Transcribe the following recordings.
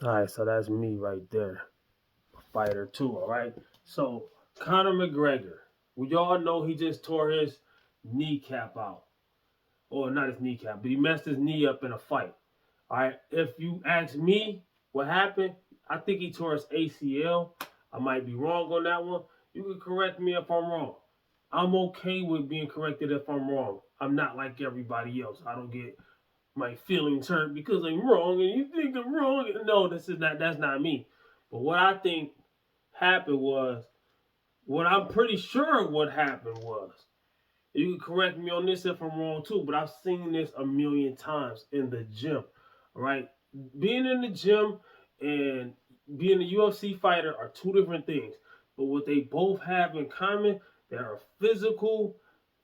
All right, so that's me right there, fighter too. All right, so Conor McGregor, we all know he just tore his kneecap out, or not his kneecap, but he messed his knee up in a fight. All right, if you ask me what happened, I think he tore his ACL. I might be wrong on that one. You can correct me if I'm wrong. I'm okay with being corrected if I'm wrong. I'm not like everybody else. I don't get my feelings hurt because I'm wrong and you think I'm wrong. No, that's not me. But what I think happened was what I'm pretty sure what happened was. You can correct me on this if I'm wrong too, but I've seen this a million times in the gym. All right, being in the gym and being a UFC fighter are two different things. But what they both have in common, they're a physical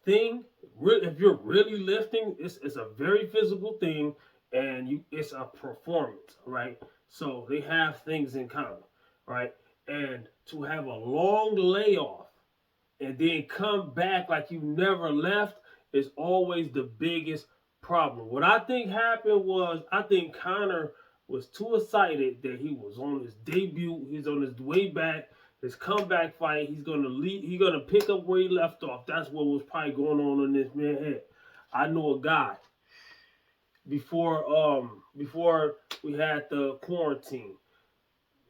thing. If you're really lifting, it's a very physical thing, and it's a performance. Right, so they have things in common. Right, and to have a long layoff and then come back like you never left is always the biggest problem. What I think happened was I think Connor was too excited that he was on his debut. He's on his way back, his comeback fight. He's gonna lead. He's gonna pick up where he left off. That's what was probably going on in this man's head. I know a guy before we had the quarantine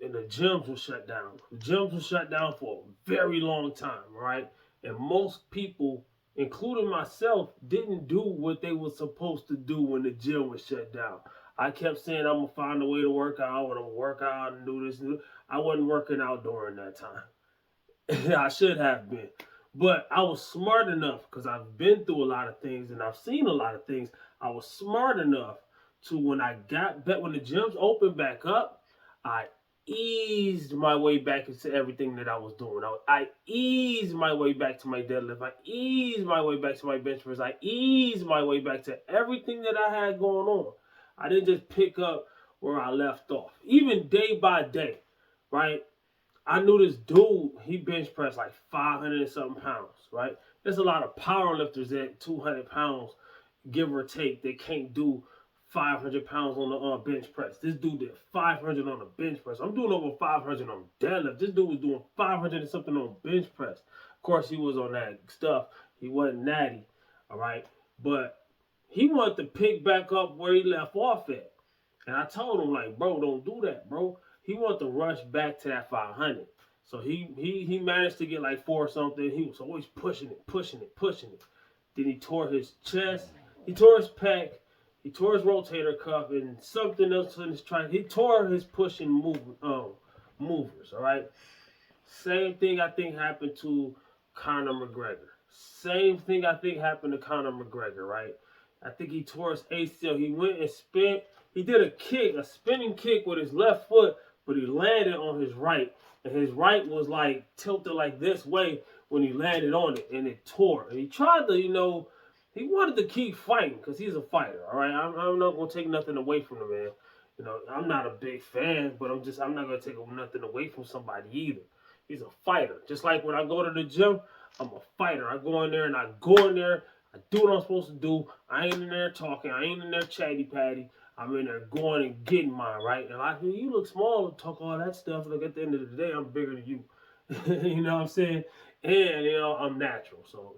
and the gyms were shut down. The gyms were shut down for a very long time, right? And most people, including myself, didn't do what they were supposed to do when the gym was shut down. I kept saying I'm gonna find a way to work out, I'm gonna work out and do this. I wasn't working out during that time. I should have been. But I was smart enough because I've been through a lot of things and I've seen a lot of things. I was smart enough to when I got back, when the gyms opened back up, I eased my way back into everything that I was doing. I eased my way back to my deadlift. I eased my way back to my bench press. I eased my way back to everything that I had going on. I didn't just pick up where I left off, even day by day, right? I knew this dude, he bench pressed like 500 and something pounds, right? There's a lot of power lifters at 200 pounds, give or take, they can't do 500 pounds on the bench press. This dude did 500 on the bench press. I'm doing over 500 on deadlift. This dude was doing 500 and something on bench press. Of course, he was on that stuff. He wasn't natty, all right? But he wanted to pick back up where he left off at. And I told him, like, bro, don't do that, bro. He wanted to rush back to that 500. So he managed to get like four or something. He was always pushing it, pushing it, pushing it. Then he tore his chest, he tore his pec, he tore his rotator cuff, and something else in his trike. He tore his pushing movers. All right. Same thing I think happened to Conor McGregor. Same thing I think happened to Conor McGregor. Right. I think he tore his ACL. He went and spin. He did a kick, a spinning kick with his left foot, but he landed on his right, and his right was like tilted like this way when he landed on it, and it tore. And he tried to, he wanted to keep fighting because he's a fighter. All right, I'm not gonna take nothing away from the man. I'm not a big fan, but I'm not gonna take nothing away from somebody either. He's a fighter. Just like when I go to the gym, I'm a fighter. I go in there and I go in there. I do what I'm supposed to do. I ain't in there talking. I ain't in there chatty patty. I'm in there going and getting mine, right? And like, you look small and talk all that stuff. Like at the end of the day, I'm bigger than you. You know what I'm saying? And I'm natural. So,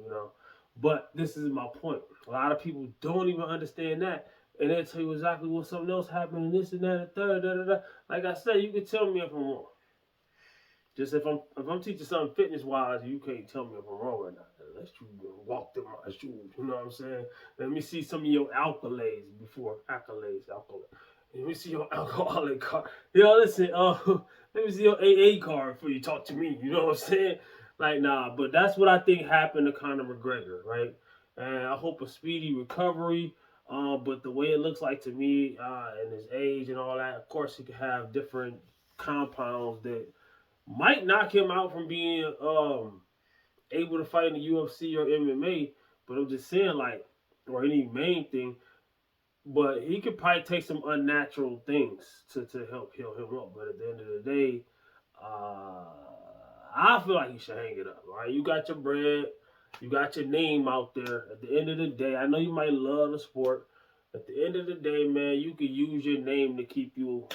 but this is my point. A lot of people don't even understand that. And they'll tell you exactly what something else happened and this and that and third, da da da. Like I said, you can tell me if I'm wrong. Just if I'm teaching something fitness wise, you can't tell me if I'm wrong or not. Unless you walk through my shoes, you know what I'm saying? Let me see some of your accolades. Let me see your alcoholic card. Listen, let me see your AA card before you talk to me. You know what I'm saying? Like, nah, but that's what I think happened to Conor McGregor, right? And I hope a speedy recovery. But the way it looks like to me, and his age and all that, of course, he could have different compounds that might knock him out from being able to fight in the UFC or MMA. But I'm just saying, like, or any main thing. But he could probably take some unnatural things to help heal him up. But at the end of the day, uh, I feel like you should hang it up. All right, you got your bread, you got your name out there. At the end of the day, I know you might love the sport. At the end of the day, man, you can use your name to keep you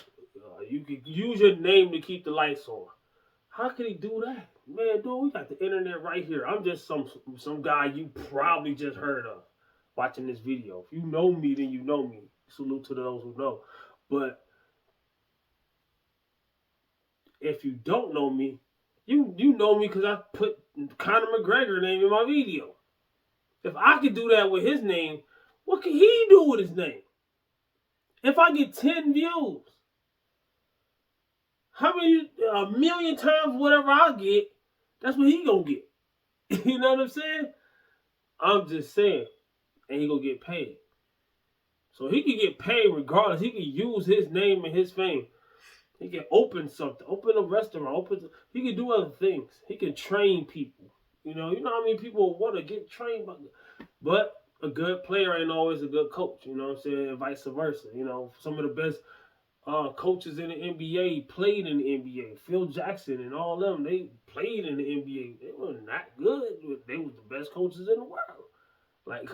You can use your name to keep the lights on. How could he do that? Man, dude, we got the internet right here. I'm just some guy you probably just heard of watching this video. If you know me, then you know me. Salute to those who know. But if you don't know me, you know me because I put Conor McGregor name in my video. If I could do that with his name, what can he do with his name? If I get 10 views, how many, a million times whatever I get, that's what he gonna get. You know what I'm saying? I'm just saying. And he gonna get paid. So he can get paid regardless. He can use his name and his fame. He can open something, open a restaurant, he can do other things. He can train people. You know how many people want to get trained but a good player ain't always a good coach, you know what I'm saying? And vice versa. Some of the best coaches in the NBA played in the NBA. Phil Jackson and all them, they played in the NBA. They were not good. They were the best coaches in the world. Like